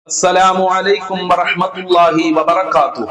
السلام عليكم ورحمة الله وبركاته.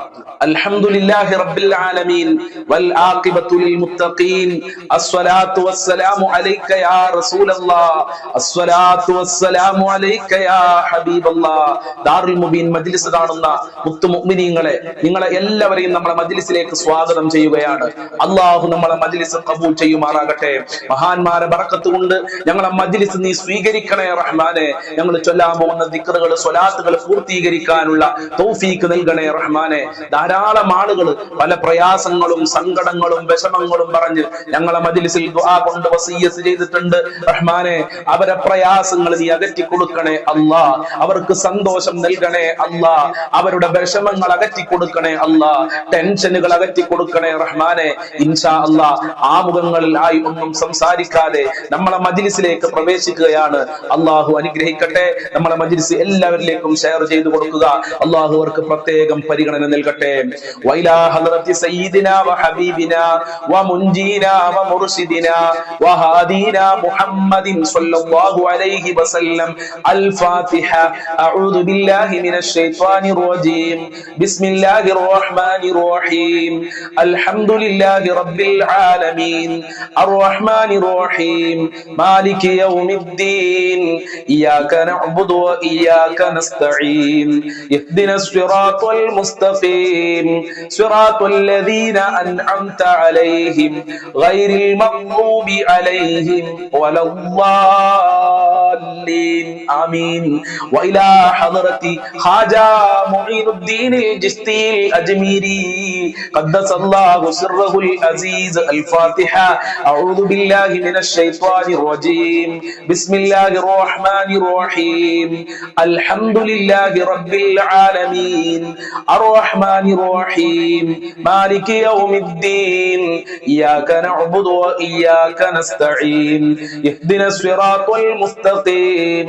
الحمد لله رب العالمين والعاقبة للمتقين. الصلاة والسلام عليك يا رسول الله. الصلاة والسلام عليك يا حبيب الله. ദാറുൽ മുബീൻ മജ്ലിസ് കാണുന്ന മുത്തു മുഅ്മിനീങ്ങളെ, നിങ്ങളെ എല്ലാവരെയും നമ്മുടെ മജ്ലിസിലേക്ക് സ്വാഗതം ചെയ്യുകയാണ്. അല്ലാഹു നമ്മളെ മജ്ലിസ് ഖബൂൽ ചെയ്യുമാറാകട്ടെ. മഹാന്മാരെ ബറക്കത്ത് കൊണ്ട് ഞങ്ങളെ മജ്ലിസ് നീ സ്വീകരിക്കണേ റഹ്മാനെ. ഞങ്ങൾ ചൊല്ലാൻ പോകുന്ന ദിക്റുകൾ സ്വലാത്തുകൾ പൂർത്തീകരിക്കാനുള്ള തൗഫീഖ് നൽകണേ റഹ്മാനെ. ധാരാളം ആളുകൾ പല പ്രയാസങ്ങളും സങ്കടങ്ങളും വിഷമങ്ങളും പറഞ്ഞ് ഞങ്ങളെ മജ്ലിസിൽ ദുആ കൊണ്ട് വസിയ്യത്ത് ചെയ്തിട്ടുണ്ട് റഹ്മാനെ. അവരെ പ്രയാസങ്ങൾ നീ അകറ്റി കൊടുക്കണേ അല്ലാ. അവർക്ക് സന്തോഷം നൽകണേ അല്ലാ. അവരുടെ വിഷമങ്ങൾ അകറ്റി കൊടുക്കണേ അല്ലാ. ടെൻഷനുകൾ അകറ്റി കൊടുക്കണേ റഹ്മാനെ. ഇൻഷാ അല്ലാ ആമുഖങ്ങളിൽ ആയി ഒന്നും സംസാരിക്കാതെ നമ്മളെ മജ്ലിസിലേക്ക് പ്രവേശിക്കുകയാണ്. അല്ലാഹു അനുഗ്രഹിക്കട്ടെ. നമ്മളെ മജ്ലിസ് എല്ലാവരിലേക്കും ഷെയർ ചെയ്തു കൊടുക്കുക. അല്ലാഹു അവർക്ക് പ്രത്യേകം പരിഗണന നൽകട്ടെ. വൈലാ ഹദ്റത്തി സയ്യിദിനാ വഹബീബിനാ വമുൻജീനാ വമുർശിദിനാ വഹാദീനാ മുഹമ്മദിൻ സ്വല്ലല്ലാഹു അലൈഹി വസല്ലം. അൽ ഫാത്തിഹ. അഊദു ബില്ലാഹി മിനശ് ശൈത്വാനിർ റജീം. ബിസ്മില്ലാഹിർ റഹ്മാനിർ റഹീം. അൽഹംദുലില്ലാഹി റബ്ബിൽ ആലമീൻ. അർറഹ്മാനിർ റഹീം. മാലികി യൗമിദ്ദീൻ. ഇയ്യാക നഅ്ബുദു വ ഇയ്യാക നസ്തഈൻ. ഇഹ്ദിനസ് സിറാത്തൽ മുസ്തഖീം. സിറാത്തൽ ലദീന അൻഅംത അലൈഹിം ഗൈറിൽ മഗ്ദൂബി അലൈഹിം വലദ്ദാല്ലീൻ. ആമീൻ. വഇലാ ഹദ്റത്തി ഖാജാ മുഈനുദ്ദീൻ الجستي الأجميري قدس الله سره العزيز. الفاتحة. أعوذ بالله من الشيطان الرجيم. بسم الله الرحمن الرحيم. الحمد لله رب العالمين. الرحمن الرحيم. مالك يوم الدين. إياك نعبد وإياك نستعين. اهدنا الصراط المستقيم.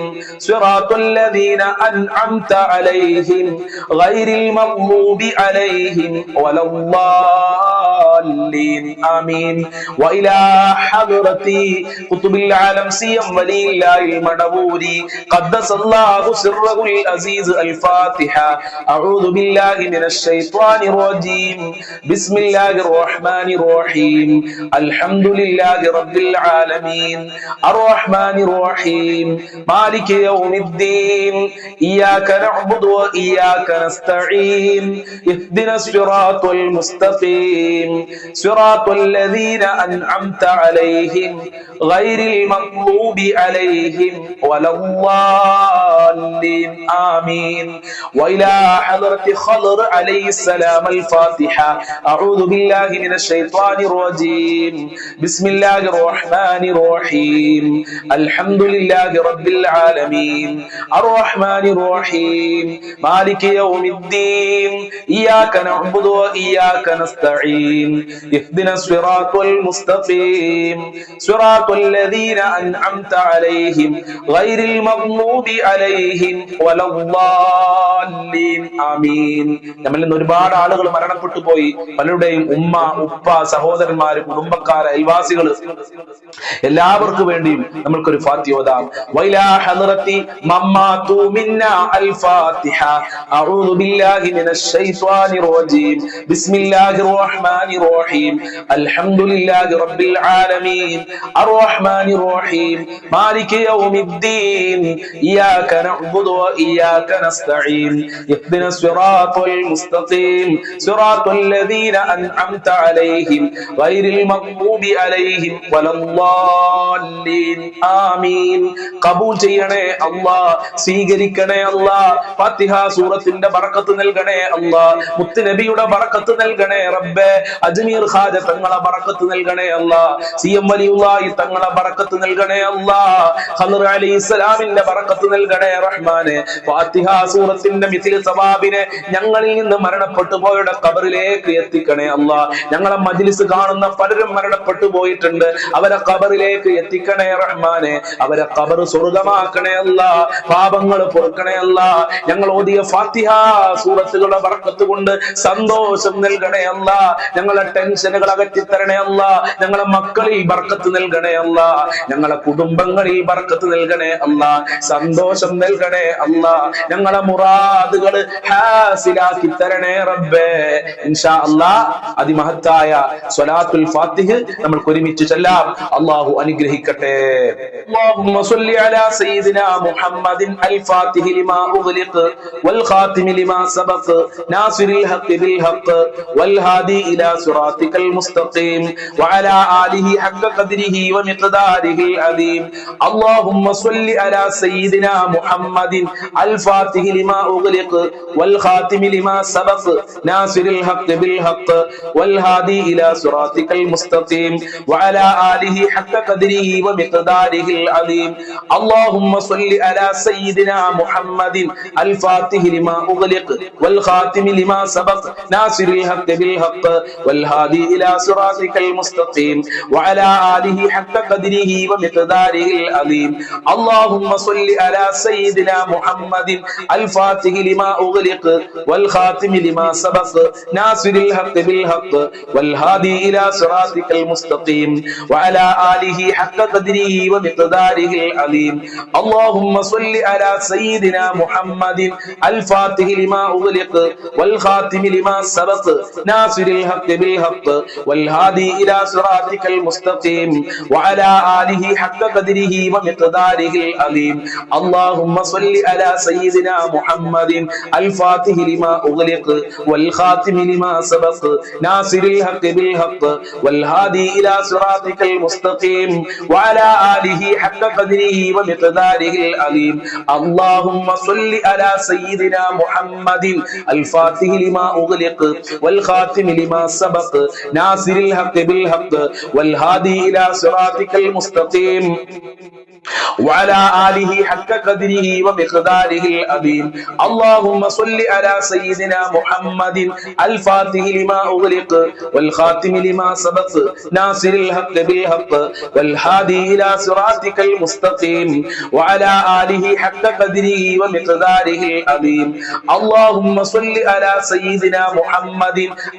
صراط الذين أنعمت عليهم غير المغضوب عليهم ولا الضالين. آمين. وإلى حضرة قطب العالم سيم ولي الله المدبوري قدس الله سره العزيز. الفاتحة. أعوذ بالله من الشيطان الرجيم. بسم الله الرحمن الرحيم. الحمد لله رب العالمين. الرحمن الرحيم. مالك يوم الدين. إياك نعبد وإياك نستعين. اهدنا الصراط المستقيم. صراط الذين أنعمت عليهم غير المغضوب عليهم ولا الضالين. آمين. وإلى حضرة خضر عليه السلام. الفاتحة. أعوذ بالله من الشيطان الرجيم. بسم الله الرحمن الرحيم. الحمد لله رب العالمين. الرحمن الرحيم. مالك يوم الدين. إياك نعبد وإياك نستعين. اهدنا الصراط المستقيم. صراط الذين أنعمت عليهم غير المغضوب عليهم ولا الضالين. ആമീൻ. നമ്മളിൽ നിന്ന് ഒരുപാട് ആളുകൾ മരണപ്പെട്ടു പോയി. പലരുടെയും ഉമ്മ ഉപ്പ സഹോദരന്മാര് കുടുംബക്കാര് അയൽവാസികൾ എല്ലാവർക്കും വേണ്ടിയും നമ്മൾക്കൊരു ഫാത്തിഹ ഓതാം. വൈലാ ഹദ്റത്തി മമ്മാതു മിന്നാ അൽ ഫാത്തിഹ. അഊദു ബില്ലാഹി മിനശ് ശൈത്വാനിർ റജീം. ബിസ്മില്ലാഹിർ റഹ്മാനിർ റഹീം. അൽഹംദുലില്ലാഹി റബ്ബിൽ ആലമീൻ. അർറഹ്മാനിർ റഹീം. മാലികി യൗമിദ്ദീൻ. ഇയ്യാക നഅ്ബുദു വ ഇയ്യാക നസ്തഈൻ. ഇഹ്ദിനസ് സിറാത്തൽ മുസ്തഖീം. സിറാത്തൽ ലദീന അൻഅംത അലൈഹിം ഗൈറിൽ മഗ്ദൂബി അലൈഹിം വലദ്ദാല്ലീൻ. ആമീൻ. ഖബൂൽ ചെയ്യണേ അല്ലാഹ്. സ്വീകരിക്കണേ അല്ലാഹ്. ഫാത്തിഹ സൂറത്തിന്റെ ബറക്കത്ത് നൽകണേ അല്ലാഹ്. മുത്ത് നബിയുടെ ബറക്കത്ത് നൽകണേ റബ്ബേ. അജ്മീർ ഖാജ തങ്ങളെ ബറക്കത്ത് നൽകണേ അല്ലാഹ്. സിഎം വലിയുള്ളാഹി തങ്ങളെ ബറക്കത്ത് നൽകണേ അല്ലാഹ്. ഖദർ അലൈഹിസ്സലാമിന്റെ ബറക്കത്ത് നൽകണേ റഹ്മാനെ. ഫാത്തിഹ സൂറത്തിന്റെ മിഥിൽ സവാബിനെ ഞങ്ങളിൽ നിന്ന് മരണപ്പെട്ടു പോയുടെ ഖബറിലേക്ക് എത്തിക്കണേ അല്ലാഹ്. ഞങ്ങളെ മജ്ലിസ് കാണുന്ന പലരും മരണപ്പെട്ടു പോയിട്ടുണ്ട്. അവരെ ഖബറിലേക്ക് എത്തിക്കണേ റഹ്മാനെ. അവരെ ഖബർ സ്വർഗമാക്കണേ അല്ലാ, പാപങ്ങൾ പൊറുക്കണേ അല്ലാ. ഞങ്ങൾ ഓതിയ ഫാത്തിഹ സൂറത്തുകളുടെ ബർക്കത്ത് കൊണ്ട് സന്തോഷം നൽകണേ അല്ലാ. ഞങ്ങളെ ടെൻഷനുകൾ അകറ്റിത്തരണേ അല്ലാ. ഞങ്ങളെ മക്കളിൽ ബർക്കത്ത് നൽകണേ അല്ലാ. ഞങ്ങളെ കുടുംബങ്ങളിൽ ബർക്കത്ത് നൽകണേ അല്ലാ. സന്തോഷം നൽകണേ അല്ലാ. ഞങ്ങളെ മുറാദുകൾ ഹാസിലാക്കി തരണേ റബ്ബേ. ഇൻഷാ അല്ലാഹ് അതിമഹത്തായ സ്വലാത്തുൽ ഫാത്തിഹ് നമ്മൾക്ക് ഒരുമിച്ച് ചൊല്ലാം. അല്ലാഹു അനുഗ്രഹിക്കട്ടെ. اللهم صل على سيدنا محمد الفاتح لما أغلق والخاتم لما سبق ناصر الحق بالحق والهادي إلى صراطك المستقيم وعلى آله حق قدره ومقداره العظيم. اللهم صل على سيدنا محمد الفاتح لما أغلق والخاتم لما سبق ناصر الحق بالحق والهادي إلى صراطك المستقيم وعلى آله حق قدره ومقداره العظيم. اللهم صل على سيدنا محمد الفاتح لما أغلق والخاتم لما سبق ناصر الحق بالحق والهادي إلى صراطك المستقيم وعلى آله حق قدره ومقداره العظيم. اللهم صل على سيدنا محمد الفاتح لما أغلق والخاتم لما سبق ناصر الحق بالحق والهادي إلى صراطك المستقيم وعلى آله حق قدره ومقداره العظيم. اللهم صل على سيدنا محمد الفاتح لما أغلق والخاتم لما سبق ناصر الحق بالحق والهادي إلى صراطك المستقيم وعلى آله حق قدره ومقداره العظيم. اللهم صل على سيدنا محمد الفاتح لما أغلق والخاتم لما سبق ناصر الحق بالحق والهادي إلى صراطك المستقيم وعلى آله حق قدره ومقداره العظيم. اللهم صل على سيدنا محمد الفاتح لما أغلق والخاتم لما سبق ناصر الحق بالحق والهادي إلى صراطك المستقيم وعلى آله حق قدره ومقداره العظيم. اللهم صل على سيدنا محمد الفاتح لما أغلق والخاتم لما سبق ناصر الحق بالحق والهادي إلى صراطك المستقيم وعلى آله حق قدره ومقداره العظيم. اللهم صل على سيدنا محمد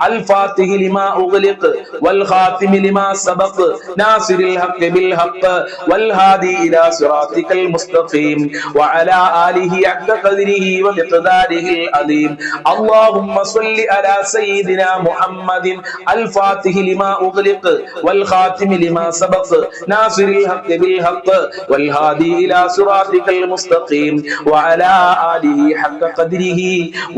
الفاتح لما أغلق والخاتم لما سبق ناصر الحق بالحق والهادي إلى صراطك المستقيم وعلى آله حق قدره ومقداره العظيم. اللهم صل على سيدنا محمد الفاتح لما أغلق والخاتم لما سبق ناصر الحق بالحق والهادي إلى صراطك المستقيم وعلى آله حق قدره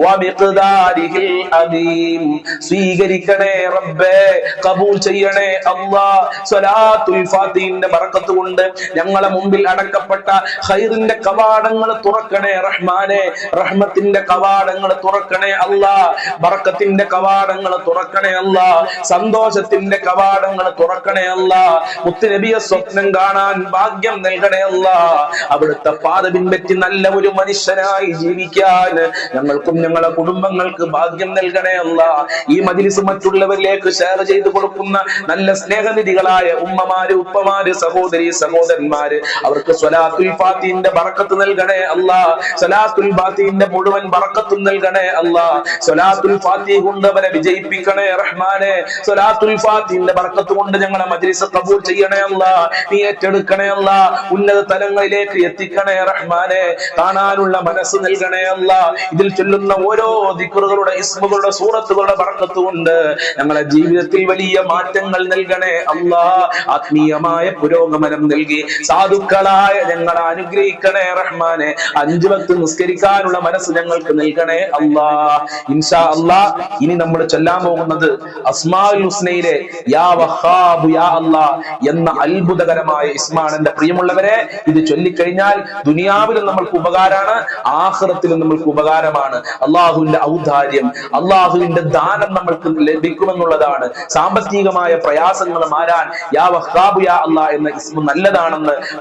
ومقداره العظيم. സ്വീകരിക്കണേ റബ്ബേ, കബൂൽ ചെയ്യണേ അല്ലാഹ്. സ്വലാത്തുൽ ഫാത്തിഹിന്റെ ബറക്കത്ത് കൊണ്ട് ഞങ്ങളെ മുമ്പിൽ അടക്കപ്പെട്ട ഖൈറിന്റെ കവാടങ്ങൾ തുറക്കണേ റഹ്മാനെ. റഹ്മത്തിന്റെ കവാടങ്ങൾ തുറക്കണേ അല്ലാഹ്. ബറക്കത്തിന്റെ കവാടങ്ങൾ തുറക്കണേ അല്ലാഹ്. സന്തോഷത്തിന്റെ കവാടങ്ങൾ തുറക്കണേ അല്ലാഹ്. മുത്തുനബിയെ സ്വപ്നം കാണാൻ ഭാഗ്യം നൽകണേ അല്ലാഹ്. അവിടുത്തെ പാത പിൻപറ്റി നല്ല ഒരു മനുഷ്യനായി ജീവിക്കാൻ ഞങ്ങൾക്കും ഞങ്ങളുടെ കുടുംബങ്ങൾക്ക് ഭാഗ്യം നൽകണേ അല്ലാഹ്. ഈ മജ്‌ലിസ് മറ്റുള്ളവരിലേക്ക് ഷെയർ ചെയ്തു കൊടുക്കുന്ന നല്ല സ്നേഹനിധികളായ ഉമ്മമാര്, ഉപ്പമാര്, സഹോദരി സഹോദരന്മാര്, അവർക്ക് സ്വലാത്തുൽ ഫാത്തിഹിന്റെ ബറക്കത്ത് നൽകണേ അല്ലാഹ്. സ്വലാത്തുൽ ഫാത്തിഹിന്റെ മുഴുവൻ ബറക്കത്തും നൽകണേ അല്ലാഹ്. സ്വലാത്തുൽ ഫാത്തിഹ കൊണ്ട് അവരെ വിജയിപ്പിക്കണേ റഹ്മാനെ. സ്വലാത്തുൽ ഫാത്തിഹിന്റെ ബറക്കത്ത് കൊണ്ട് ഞങ്ങളെ മജ്‌ലിസ് ഖബൂൽ ചെയ്യണേ അല്ലാഹ്. നീ ഏറ്റെടുക്കണേ അല്ലാഹ്. ഉന്നത തലങ്ങളിലേക്ക് എത്തിക്കണേ റഹ്മാനെ. കാണാനുള്ള മനസ്സ് നൽകണേ അല്ലാഹ്. ഇതിൽ ചൊല്ലുന്ന ഓരോ ദിക്റുകളുടെ, ഇസ്മുകളുടെ, സൂറത്തുകളുടെ ബറക്കത്ത് കൊണ്ട് ഞങ്ങളെ ജീവിതത്തിൽ വലിയ മാറ്റങ്ങൾ നൽകണേ അല്ലാഹ്. ആത്മീയമായ പുരോഗമനം നൽകി സാധുക്കളായ ഞങ്ങളെ അനുഗ്രഹിക്കണേ റഹ്മാനെ. 5 വക്ത് നിസ്കരിക്കാനുള്ള മനസ്സ് ഞങ്ങൾക്ക് നൽകണേ അല്ലാഹ്. ഇൻഷാ അല്ലാഹ് ഇനി നമ്മൾ ചൊല്ലാൻ പോകുന്നത് അസ്മാഉൽ ഹുസ്നയിലെ യാ വഹാബ് യാ അല്ലാഹ് എന്ന അത്ഭുതകരമായ ഇസ്മാണ്. എന്റെ പ്രിയമുള്ളവരെ, ഇത് ചൊല്ലിക്കഴിഞ്ഞാൽ ദുനിയാവിലും നമ്മൾക്ക് ഉപകാരമാണ്, ആഖിറത്തിലും നമ്മൾക്ക് ഉപകാരമാണ്. അള്ളാഹുവിന്റെ ഔദാര്യം, അള്ളാഹുവിന്റെ ദാനം നമ്മൾക്ക് ലഭിക്കുമെന്നുള്ളതാണ്. സാമ്പത്തികമായ പ്രയാസങ്ങൾ മാറാൻ യാ വഹാബ് യാ അല്ലാഹ് എന്ന ഇസ്മ നല്ലതാണെന്ന്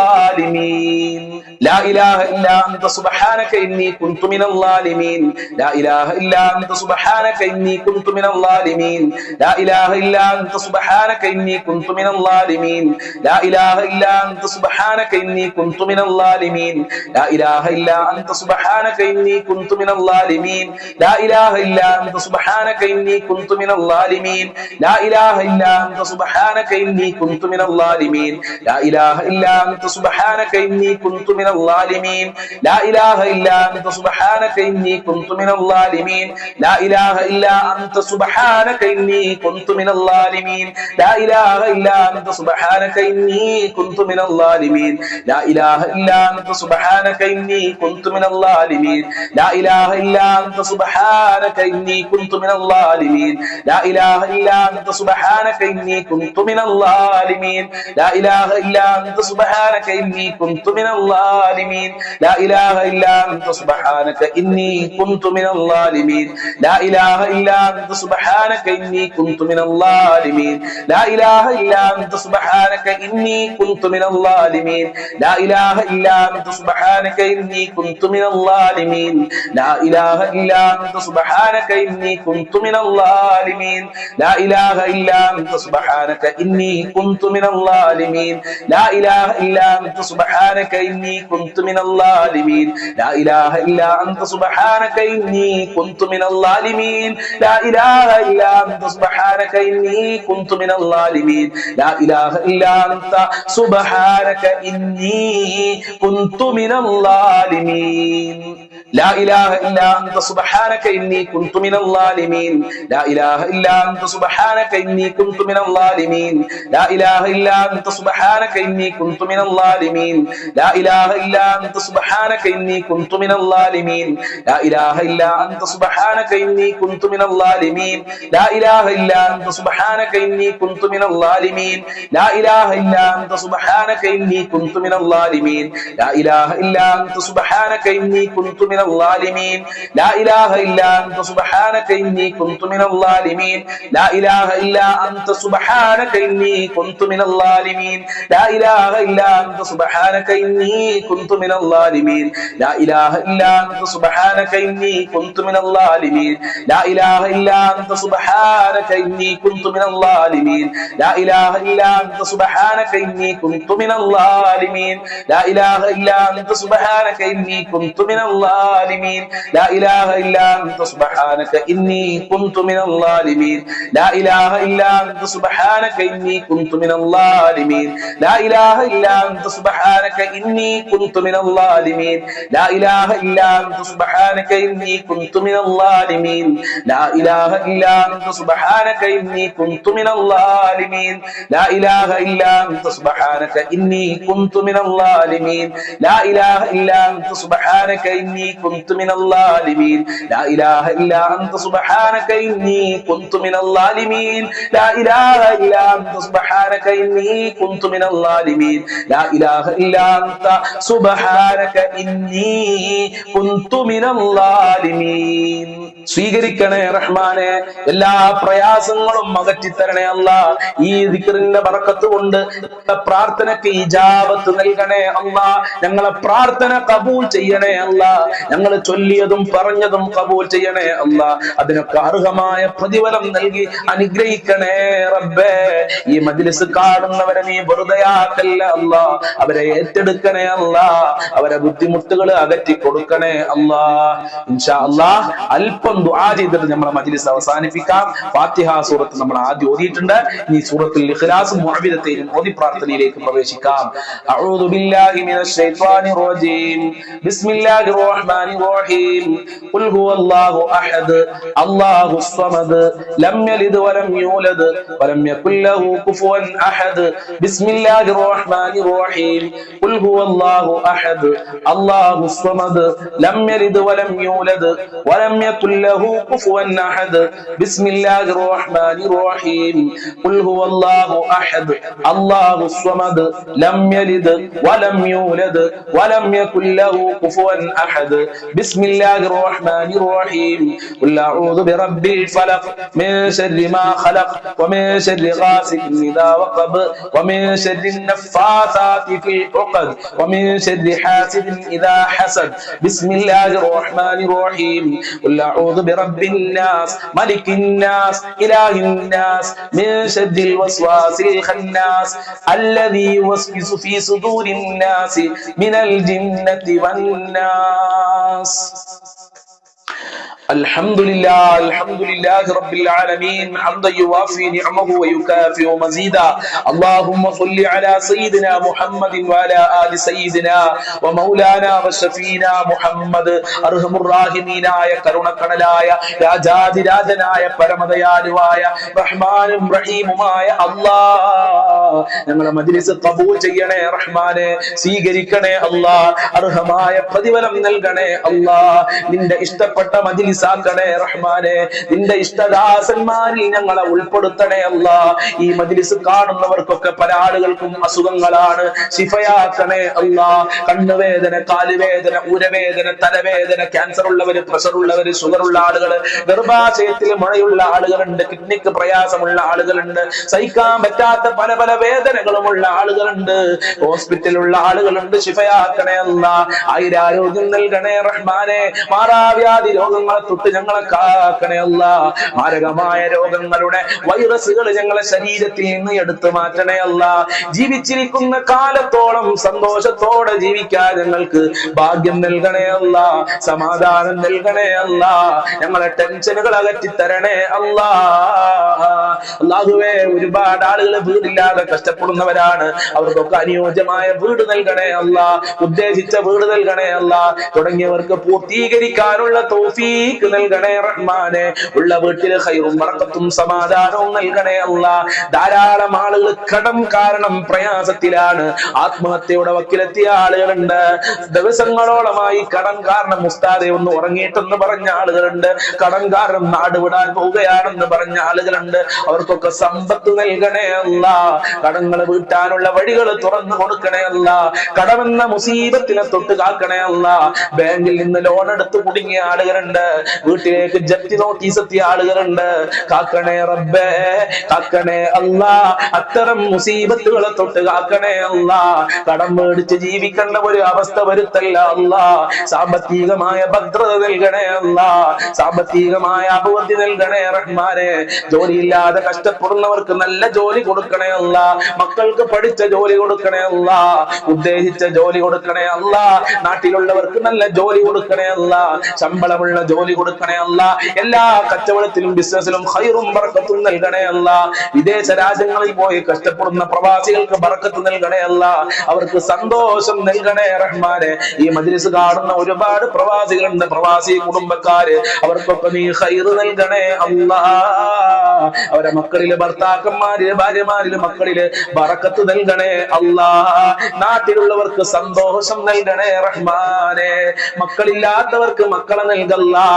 الظالمين لا إله إلا أنت سبحانك إني كنت من الظالمين لا إله إلا أنت سبحانك إني كنت من الظالمين لا إله إلا أنت سبحانك إني كنت من الظالمين لا إله إلا أنت سبحانك إني كنت من الظالمين لا إله إلا أنت سبحانك إني كنت من الظالمين لا إله إلا أنت سبحانك إني كنت من الظالمين لا إله إلا أنت سبحانك إني كنت من الظالمين لا إله إلا أنت سبحانك إني كنت من الظالمين لا إله إلا أنت سبحانك إني كنت من الظالمين لا إله إلا أنت سبحانك إني كنت من الظالمين لا إله إلا أنت سبحانك إني كنت من الظالمين لا إله إلا أنت سبحانك إني كنت من الظالمين لا إله إلا أنت سبحانك إني كنت من الظالمين لا إله إلا أنت سبحانك إني كنت من الظالمين لا إله إلا أنت سبحانك إني كنت من الظالمين لا إله إلا أنت سبحانك إني كنت من الظالمين لا إله إلا أنت سبحانك إني كنت من الظالمين لا إله إلا أنت سبحانك إني كنت من الظالمين لا إله إلا أنت سبحانك إني كنت من الظالمين لا إله إلا أنت سبحانك إني كنت من الظالمين لا إله إلا أنت سبحانك إني كنت من الظالمين لا إله إلا أنت سبحانك إني كنت من الظالمين لا إله إلا أنت سبحانك إني كنت من الظالمين لا إله إلا أنت سبحانك إني كنت من الظالمين لا إله إلا أنت سبحانك إني كنت من الظالمين لا إله إلا أنت سبحانك إني كنت من الظالمين لا إله إلا أنت سبحانك إني كنت من الظالمين لا إله إلا أنت سبحانك إني كنت من الظالمين لا إله إلا أنت سبحانك إني كنت من الظالمين لا إله إلا أنت سبحانك إني كنت من الظالمين لا إله إلا أنت سبحانك إني كنت من الظالمين لا إله إلا أنت سبحانك إني كنت من الظالمين لا إله إلا أنت سبحانك إني كنت من الظالمين لا إله إلا أنت سبحانك إني كنت من الظالمين لا إله إلا أنت سبحانك إني كنت من الظالمين لا إله إلا أنت سبحانك إني كنت من الظالمين لا إله إلا أنت سبحانك إني كنت من الظالمين لا إله إلا أنت سبحانك إني كنت من الظالمين لا إله إلا أنت سبحانك إني كنت من الظالمين لا إله إلا أنت سبحانك إني كنت من الظالمين لا إله إلا أنت سبحانك إني كنت من الظالمين لا إله إلا أنت سبحانك إني كنت من الظالمين لا إله إلا أنت سبحانك إني كنت من الظالمين لا إله إلا أنت سبحانك إني كنت من الظالمين لا إله إلا أنت سبحانك إني كنت من الظالمين لا إله إلا أنت سبحانك إني كنت من الظالمين لا إله إلا أنت سبحانك إني كنت من الظالمين لا إله إلا أنت سبحانك إني كنت من الظالمين لا إله إلا أنت سبحانك إني كنت من الظالمين لا إله إلا أنت سبحانك إني كنت من الظالمين സ്വീകരിക്കണേ റഹ്മാനെ എല്ലാ പ്രയാസങ്ങളും അകറ്റിത്തരണേ അല്ലാഹ് ഈ ദിക്റിന്റെ ബറക്കത്ത് കൊണ്ട് പ്രാർത്ഥനയ്ക്ക് ഇജാബത്ത് നൽകണേ അല്ലാഹ് ഞങ്ങളെ പ്രാർത്ഥന കബൂൽ ചെയ്യണേ അല്ലാഹ് ഞങ്ങൾ ചൊല്ലിയതും പറഞ്ഞതും കബൂൽ ചെയ്യണേ അല്ലാഹ് അതിനൊക്കെ അർഹമായ പ്രതിഫലം നൽകി അനുഗ്രഹിക്കണേ റബ്ബേ ഈ മജ്ലിസ് കാണുന്നവരെ നീ വെറുതെയാക്കല്ല അല്ലാഹ് അവരെ ഏറ്റെടുക്കണേ അല്ലാഹ് അവരെ ബുദ്ധിമുട്ടുകൾ അകറ്റി കൊടുക്കണേ അല്ലാഹ് ഇൻഷാ അല്ലാഹ് അല്പം ദുആ ചെയ്തിട്ട് നമ്മുടെ മജ്ലിസ് അവസാനിപ്പിക്കാം ഫാത്തിഹ സൂറത്ത് നമ്മൾ ആദ്യം ഓതിയിട്ടുണ്ട് ഇനി സൂറത്തുൽ ഇഖ്ലാസും മുഅവ്വിദത്തൈനും ഓതി പ്രാർത്ഥനയിലേക്ക് പ്രവേശിക്കാം അഊദു ബില്ലാഹി മിനശ് ശൈത്വാനിർ റജീം ബിസ്മില്ലാഹിർ റഹ്മാനിർ റഹീം ഖുൽ ഹുവല്ലാഹു അഹദ് അല്ലാഹുസ് സമദ് ലം യലിദ് വലം യൂലദ് വലം യകുൽ ലഹു കുഫുവൻ അഹദ് ബിസ്മില്ലാഹിർ റഹ്മാനിർ റഹീം ഖുൽ ഹുവല്ലാഹു അഹദ് അല്ലാഹുസ് സമദ് ലം യലിദ് വലം യൂലദ് വലം യകുൽ له كفوا أحد بسم الله الرحمن الرحيم قل هو الله أحد الله الصمد لم يلد ولم يولد ولم يكن له كفوا أحد ബിസ്മില്ലാഹിർ റഹ്മാനിർ റഹീം ഖുൽ അഊദു ബിറബ്ബിൽ ഫലഖ് മിൻ ശർരി മാ ഖലഖ് വമിൻ ശർരി ഗാസിഖിൻ ഇദാ വഖബ് വമിൻ ശർരി നഫ്ഫാസാതി ഫിൽ ഉഖദ് വമിൻ ശർരി ഹാസിദിൻ ഇദാ ഹസദ് ബിസ്മില്ലാഹിർ റഹ്മാനിർ റഹീം ഖുൽ അഊദു ബിറബ്ബിൻ നാസ് മലിക്കിൻ നാസ് ഇലാഹിൻ നാസ് മിൻ ശർരിൽ വസ്വാസിൽ ഖന്നാസ് അല്ലദീ യുവസ്വിസു ഫീ സുദൂരിൻ നാസ് മിനൽ ജിന്നത്തി വന്നാസ്. الحمد لله رب العالمين حمدا يوافي نعمه ويكافئ مزيدا. اللهم صل على سيدنا محمد وعلى آل سيدنا ومولانا وشفينا محمد. أرحم الراحمين ആയ കരുണക്കടലായ രാജാതിരാജനായ പരമദയാലുവായ റഹ്മാനും റഹീമുമായ അല്ലാഹ്, ഞങ്ങളുടെ മജ്ലിസ് ഖബൂൽ ചെയ്യണേ റഹ്മാനെ, സ്വീകരിക്കണേ അല്ലാഹ്, അർഹമായ പ്രതിഫലം നൽകണേ അല്ലാഹ്. നിന്റെ ഇഷ്ടപ്പെട്ട മജ്ലിസ് ആക്കണേ റഹ്മാനെ, നിന്റെ ഇഷ്ടദാസന്മാരിൽ ഞങ്ങളെ ഉൾപ്പെടുത്തണേ അല്ലാഹ്. ഈ മജ്ലിസ് കാണുന്നവർക്കൊക്കെ പല ആളുകൾക്കും അസുഖങ്ങളാണ്, ശിഫയാക്കണേ അല്ലാഹ്. കണ്ണുവേദന, കാലുവേദന, ഉരവേദന, തലവേദന, ക്യാൻസർ ഉള്ളവര്, പ്രഷർ ഉള്ളവര്, ഷുഗർ ഉള്ള ആളുകള്, ഗർഭാശയത്തിൽ മുഴയുള്ള ആളുകളുണ്ട്, കിഡ്നിക്ക് പ്രയാസമുള്ള ആളുകളുണ്ട്, സഹിക്കാൻ പറ്റാത്ത പല പല വേദനകളുമുള്ള ആളുകളുണ്ട്, ഹോസ്പിറ്റലുള്ള ആളുകളുണ്ട്, ശിഫയാക്കണേ അല്ലാഹ്. ആയിരാരോഗ്യം നൽകണേ റഹ്മാനെ, മാറാവ്യാധി രോഗങ്ങളെ തൊട്ട് ഞങ്ങളെ കാക്കണേ അല്ലാഹ്. മാരകമായ രോഗങ്ങളുടെ വൈറസുകൾ ഞങ്ങളെ ശരീരത്തിൽ നിന്ന് എടുത്തു മാറ്റണേ അല്ലാഹ്. ജീവിച്ചിരിക്കുന്ന കാലത്തോളം സന്തോഷത്തോടെ ജീവിക്കാൻ ഞങ്ങൾക്ക് ഭാഗ്യം നൽകണേ അല്ലാഹ്, സമാധാനം നൽകണേ അല്ലാഹ്. ഞങ്ങളെ ടെൻഷനുകൾ അകറ്റിത്തരണേ അല്ലാഹ്. അല്ലാഹുവേ, ഒരുപാട് ആളുകൾ വീടില്ലാതെ കഷ്ടപ്പെടുന്നവരാണ്, അവർക്കൊക്കെ അനുയോജ്യമായ വീട് നൽകണേ അല്ലാഹ്, ഉദ്ദേശിച്ച വീട് നൽകണേ അല്ലാഹ്. തുടങ്ങിയവർക്ക് പൂർത്തീകരിക്കാനുള്ള തൗഫീഖ് നൽകണേ റഹ്മാനെ. ഉള്ള വീട്ടിൽ ഖൈറും ബറക്കത്തും സമാധാനവും നൽകണേ അല്ലാഹ്. ധാരാളം ആളുകൾ കടം കാരണം പ്രയാസത്തിലാണ്, ആത്മഹത്യയുടെ വക്കിലെത്തിയ ആളുകളുണ്ട്. ദിവസങ്ങളോളമായി കടം കാരണം ഉസ്താദെ ഒന്ന് ഉറങ്ങിയിട്ടെന്ന് പറഞ്ഞ ആളുകളുണ്ട്, കടം കാരണം നാട് വിടാൻ പോവുകയാണെന്ന് പറഞ്ഞ ആളുകളുണ്ട്. അവർക്കൊക്കെ സമ്പത്ത് നൽകണേ അല്ലാഹ്. കടങ്ങൾ വീട്ടാനുള്ള വഴികൾ തുറന്നു കൊടുക്കണേ അല്ലാഹ്. കടമെന്ന മുസീബത്തിനെ തൊട്ട് കാക്കണേ അല്ലാഹ്. ബാങ്കിൽ നിന്ന് ലോൺ എടുത്ത് കുടുങ്ങിയ ആളുകളുണ്ട്, വീട്ടിലേക്ക് ജപ്തി നോട്ടീസ് എത്തിയ ആളുകളുണ്ട്. കാക്കണേ റബ്ബേ, കാക്കണേ അല്ലാഹ്. അത്തരം മുസീബത്തുകളെ തൊട്ട് കാക്കണേ അല്ലാഹ്. കടം മേടിച്ച് ജീവിക്കേണ്ട ഒരു അവസ്ഥ വരുത്തല്ല അല്ലാഹ്. സാമ്പത്തികമായ ഭദ്രത നൽകണേ അല്ലാഹ്, സാമ്പത്തികമായ അഭിവൃദ്ധി നൽകണേ റഹ്മാനെ. ജോലിയില്ലാതെ കഷ്ടപ്പെടുന്നവർക്ക് നല്ല ജോലി കൊടുക്കണേ അല്ലാഹ്. മക്കൾക്ക് പഠിച്ച ജോലി കൊടുക്കണേ അല്ലാഹ്, ഉദ്ദേശിച്ച ജോലി കൊടുക്കണേ അല്ലാഹ്. നാട്ടിലുള്ളവർക്ക് നല്ല ജോലി കൊടുക്കണേ അല്ലാഹ്, ശമ്പളമുള്ള ജോലി കൊടുക്കണേ അല്ലാഹ്. എല്ലാ കച്ചവടത്തിലും ബിസിനസ്സിലും ഖൈറും ബറക്കത്തും നൽകണേ അല്ലാഹ്. വിദേശ രാജ്യങ്ങളിൽ പോയി കഷ്ടപ്പെടുന്ന പ്രവാസികൾക്ക് ബറക്കത്ത് നൽകണേ അല്ലാഹ്, അവർക്ക് സന്തോഷം നൽകണേ റഹ്മാനെ. ഈ മജ്ലിസ് കാണുന്ന ഒരുപാട് പ്രവാസികളുണ്ട്, പ്രവാസി കുടുംബക്കാര്, അവർക്കൊക്കെ നീ ഖൈറ് നൽകണേ അല്ലാഹ്. അവരെ മക്കളില്, ഭർത്താക്കന്മാരില്, ഭാര്യമാരില്, മക്കളില് ബറക്കത്ത് നൽകണേ അല്ലാഹ്. നാട്ടിലുള്ളവർക്ക് സന്തോഷം നൽകണേ റഹ്മാനെ. മക്കളില്ലാത്തവർക്ക് മക്കളെ നൽകല്ലാ,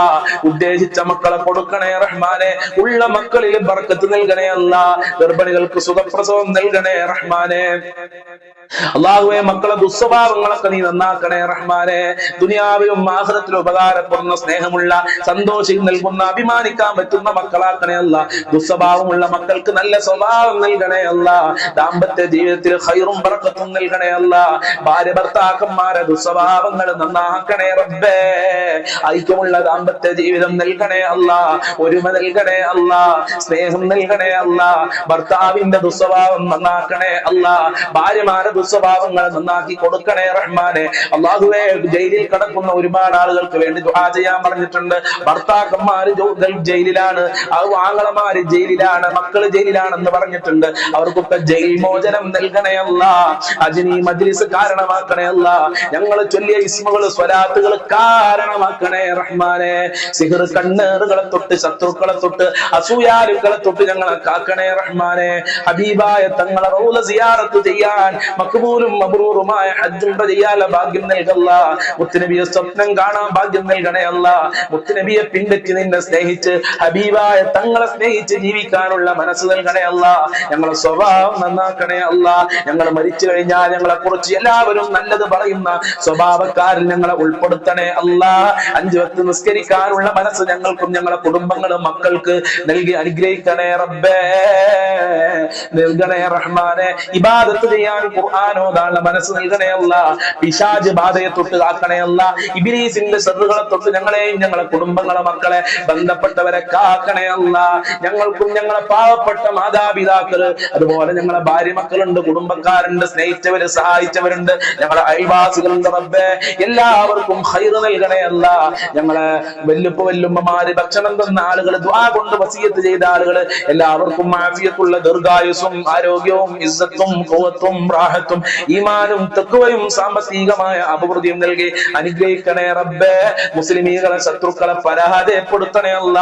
ഉദ്ദേശിച്ച മക്കളെ കൊടുക്കണേ റഹ്മാനെ. ഉള്ള മക്കളിൽ ബർക്കത്ത് നൽകണേ അല്ലാഹ്. ഗർഭിണികൾക്ക് സുഖപ്രസവം നൽകണേ റഹ്മാനെ. അല്ലാഹുവേ, മക്കളെ ദുസ്വഭാവങ്ങളൊക്കെ നീ നന്നാക്കണേ റഹ്മാനെ. ദുനിയാവിലും ആഖിറത്തിലും ഉപകാരപ്പെടുന്ന, സ്നേഹമുള്ള, സന്തോഷം നൽകുന്ന, അഭിമാനിക്കാൻ പറ്റുന്ന മക്കളാക്കണേ അല്ലാഹ്. ദുസ്വഭാവമുള്ള മക്കൾക്ക് നല്ല സ്വഭാവം നൽകണേ അല്ലാഹ്. ദാമ്പത്യ ജീവിതത്തിൽ ഖൈറും ബറക്കത്തും നൽകണേ അല്ലാഹ്. ഭാര്യ ഭർത്താക്കന്മാരെ ദുസ്വഭാവങ്ങൾ നന്നാക്കണേ റബ്ബേ. ഐക്യമുള്ള ദാമ്പത്യ ജീവിതം നൽകണേ അല്ലാഹ്, ഒരുമ നൽകണേ അല്ലാഹ്, സ്നേഹം നൽകണേ അല്ലാഹ്. ഭർത്താവിന്റെ ദുസ്വഭാവം നന്നാക്കണേ അല്ലാഹ്, ഭാര്യമാരെ ദുസ്വഭാവങ്ങൾ നന്നാക്കി കൊടുക്കണേ റഹ്മാനെ. അല്ലാഹുവേ, ജയിലിൽ കിടക്കുന്ന ഒരുപാട് ആളുകൾക്ക് വേണ്ടി ദുആ ചെയ്യാൻ പറഞ്ഞിട്ടുണ്ട്. ഭർത്താക്കന്മാര് ജയിലിലാണ്, ആങ്ങളമാര് ജയിലിലാണ്, മക്കള് ജയിലിലാണെന്ന് പറഞ്ഞിട്ടുണ്ട്. അവർക്കൊക്കെ ജയിൽ മോചനം നൽകണേ അല്ലാഹ്. അജ്നി മജ്ലിസ് കാരണമാക്കണേ അല്ലാഹ്. ഞങ്ങൾ ചൊല്ലിയ ഇസ്മുകൾ, സ്വലാത്തുകൾ കാരണമാക്കണേ റഹ്മാനെ. സിഹർ കണ്ണേറുകളെ തൊട്ട്, ശത്രുക്കളെ തൊട്ട്, അസൂയാലുക്കളെ തൊട്ട് ഞങ്ങളെ കാക്കണേ റഹ്മാനെ. ഹബീബായ തങ്ങളെ റൗള സിയാറത്ത് ചെയ്യാൻ മഖ്ബൂലും മബ്റൂറുമായ ഹജ്ജ് ഉംറ ചെയ്യാനുള്ള ഭാഗ്യം നൽകല്ല. മുത്തുനബിയെ സ്വപ്നം കാണാൻ ഭാഗ്യം നൽകണേ അല്ല. മുത്തുനബിയെ പിൻപറ്റി നിന്നെ സ്നേഹിച്ച് ഹബീബായ തങ്ങളെ സ്നേഹിച്ച് ജീവിക്കാനുള്ള മനസ്സ് നൽകണേ അല്ല. ഞങ്ങളെ സ്വഭാവം നന്നാക്കണേ അല്ല. ഞങ്ങൾ മരിച്ചു കഴിഞ്ഞാൽ ഞങ്ങളെ കുറിച്ച് എല്ലാവരും നല്ലത് പറയുന്ന സ്വഭാവക്കാരിൽ ഞങ്ങളെ ഉൾപ്പെടുത്തണേ അല്ല. 5 വക്ത് നിസ്കരിക്കാനുള്ള മനസ്സ് ഞങ്ങൾക്കും ഞങ്ങളെ കുടുംബങ്ങളും മക്കൾക്ക് നൽകി അനുഗ്രഹിക്കണേ റബ്ബേ, നൽകണേ റഹ്മാനെ. ഇബാദത്ത് ചെയ്യാൻ ഖുർആൻ ഓതാനുള്ള മനസ്സ് നൽകണേ അല്ല. പിശാച് ബാധയെ തൊട്ട് കാക്കണേ അല്ല. ഇബ്ലീസിന്റെ ശർറുകളെ തൊട്ട് ഞങ്ങളെയും ഞങ്ങളെ കുടുംബങ്ങളെ മക്കളെ ബന്ധപ്പെട്ടവരെ കാക്കണേ അല്ല. ഞങ്ങൾക്കും ഞങ്ങളെ പാവപ്പെട്ട മാതാപിതാക്കള്, അതുപോലെ ഞങ്ങളെ ഭാര്യ മക്കളുണ്ട്, കുടുംബക്കാരുണ്ട്, സ്നേഹിച്ചവര്, സഹായിച്ചവരുണ്ട്, ഞങ്ങളെ അയൽവാസികളുണ്ട് റബ്ബേ. എല്ലാവർക്കും ഖൈർ നൽകണേ അല്ല. ഞങ്ങളെ വല്ലുമ്മമാര്, ഭക്ഷണം തന്ന ആളുകൾ, ദുആ കൊണ്ട് വസിയത്ത് ചെയ്ത ആളുകൾ, എല്ലാവർക്കും ആഫിയത്തുള്ള ദീർഘായുസ്സും ആരോഗ്യവും ഇസ്സത്തും ഖുവത്തും റാഹത്തും ഈമാനും തഖ്വയും സാമ്പത്തികമായ അഭിവൃദ്ധിയും നൽകി അനുഗ്രഹിക്കണേ റബ്ബേ. മുസ്ലിമീകളെ ശത്രുക്കളെ പരാജയപ്പെടുത്തണേ അല്ല.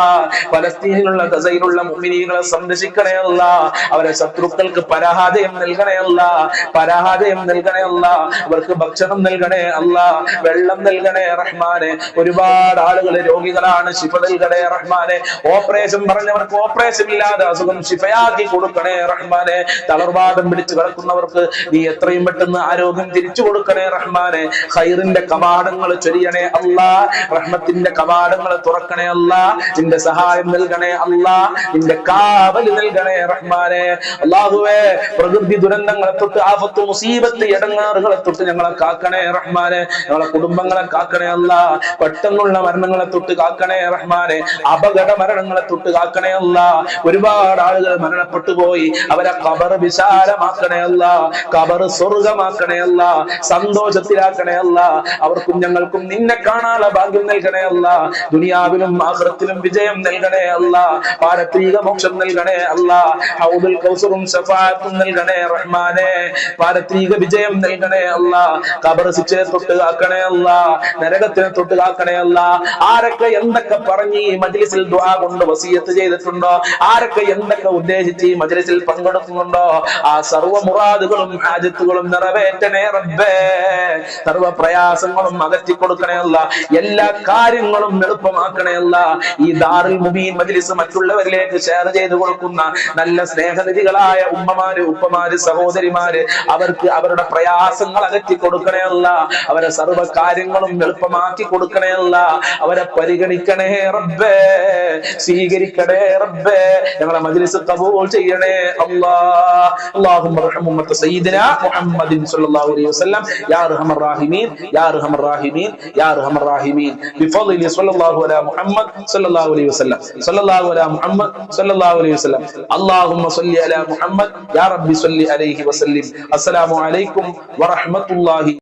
ഫലസ്തീനിലുള്ള ഗസയിലുള്ള മുഅ്മിനീകളെ സംരക്ഷിക്കണേ അല്ല. അവരെ ശത്രുക്കൾക്ക് പരാജയം നൽകണേ അല്ല, പരാജയം നൽകണേ അല്ല. അവർക്ക് ഭക്ഷണം നൽകണേ അല്ല, വെള്ളം നൽകണേ റഹ്മാനെ. ഒരുപാട് ആളുകൾ രോഗികളാണ്, ശിഫ നൽകണേ റഹ്മാനെ. ഓപ്പറേഷൻ പറഞ്ഞവർക്ക് ഓപ്പറേഷൻ ഇല്ലാതെ അസുഖം ശിഫയാക്കി കൊടുക്കണേ റഹ്മാനെ. തളർവാദം പിടിച്ചു കിടക്കുന്നവർക്ക് നീ എത്രയും പെട്ടെന്ന് ആരോഗ്യം തിരിച്ചു കൊടുക്കണേ റഹ്മാനെ. ഖൈറിന്റെ കവാടങ്ങൾ ചൊരിയണേ അല്ലാ, റഹ്മത്തിന്റെ കവാടങ്ങൾ തുറക്കണേ അല്ലാ. നിന്റെ സഹായം നൽകണേ അല്ലാ, നിന്റെ കാവൽ നൽകണേ റഹ്മാനെ. അല്ലാഹുവേ, പ്രകൃതി ദുരന്തങ്ങളെ തൊട്ട്, ആഫത്ത് മുസീബത്ത് ഇടങ്ങാറുകളെ തൊട്ട് ഞങ്ങളെ കാക്കണേ റഹ്മാനെ. ഞങ്ങളെ കുടുംബങ്ങളെ കാക്കണേ അല്ലാ. പെട്ടെന്നുള്ള മരണങ്ങളെ തൊട്ട് കാക്കണേ റഹ്മാനെ. അപകട മരണങ്ങളെ തൊട്ട് കാക്കണേ അല്ലാ. ഒരുപാട് ആളുകൾ മരണപ്പെട്ടു പോയി, അവരെ ഖബർ വിശാലമാക്കണേ അല്ലാ, ഖബർ സ്വർഗമാക്കണേ അല്ലാ, സന്തോഷത്തിലാക്കണേ അല്ലാ. അവർക്കും ഞങ്ങൾക്കും നിന്നെ കാണാനുള്ള ഭാഗ്യം നൽകണേ അല്ലാ. ദുനിയാവിലും ആഖിറത്തിലും വിജയം നൽകണേ അല്ലാ. പാരത്രിക മോക്ഷം നൽകണേ അല്ലാ. ഹൗദുൽ കൗസറും ശഫാഅത്തും നൽകണേ റഹ്മാനെ. പാരത്രിക വിജയം നൽകണേ അല്ലാ. ഖബർ ശിക്ഷയെ തൊട്ട് കാക്കണേ അല്ലാ, നരകത്തിനെ തൊട്ട് കാക്കണേ അല്ലാ. ആരൊക്കെ എന്തൊക്കെ പറഞ്ഞ് ഈ മജ്ലിസിൽ ദുആ കൊണ്ട് വസിയത്ത് ചെയ്തിട്ടുണ്ടോ, ആരൊക്കെ എന്തൊക്കെ ഉദ്ദേശിച്ച് ഈ മജ്ലിസിൽ പങ്കെടുക്കുന്നുണ്ടോ, ആ സർവ്വ മുറാദുകളും ഹാജത്തുകളും നിറവേറ്റണേ റബ്ബേ. സർവ്വ പ്രയാസങ്ങളും അകറ്റി കൊടുക്കണേ അല്ല. എല്ലാ കാര്യങ്ങളും എളുപ്പമാക്കണേ അല്ല. ഈ ദാറുൽ മുബീൻ മജ്ലിസ് മറ്റുള്ളവരിലേക്ക് ഷെയർ ചെയ്ത് കൊടുക്കുന്ന നല്ല സ്നേഹനിധികളായ ഉമ്മമാര്, ഉപ്പമാര്, സഹോദരിമാര്, അവർക്ക് അവരുടെ പ്രയാസങ്ങൾ അകറ്റി കൊടുക്കണേ അല്ല. അവരെ സർവ്വ കാര്യങ്ങളും എളുപ്പമാക്കി കൊടുക്കണേ അല്ല. അവരെ പരിഗണിക്കണേ റബ്ബേ, സ്വീകരിക്കണേ റബ്ബേ. ഞങ്ങളെ മജ്ലിസ് ഖബൂൽ ചെയ്യണേ അല്ലാഹ്. അല്ലാഹുമ്മ റഹ്മ ഉമ്മത സയ്യിദിനാ മുഹമ്മദിൻ സ്വല്ലല്ലാഹു അലൈഹി വസല്ലം യാ അർഹമർ റഹീമീൻ യാ അർഹമർ റഹീമീൻ യാ അർഹമർ റഹീമീൻ ബിഫദ്ലി സ്വല്ലല്ലാഹു അലാ മുഹമ്മദ് സ്വല്ലല്ലാഹു അലൈഹി വസല്ലം സ്വല്ലല്ലാഹു അലാ മുഹമ്മദ് സ്വല്ലല്ലാഹു അലൈഹി വസല്ലം. അല്ലാഹുമ്മ സ്വല്ലി അലാ മുഹമ്മദ് യാ റബ്ബി സ്വല്ലി അലൈഹി വസല്ലം. അസ്സലാമു അലൈക്കും വറഹ്മത്തുള്ളാഹി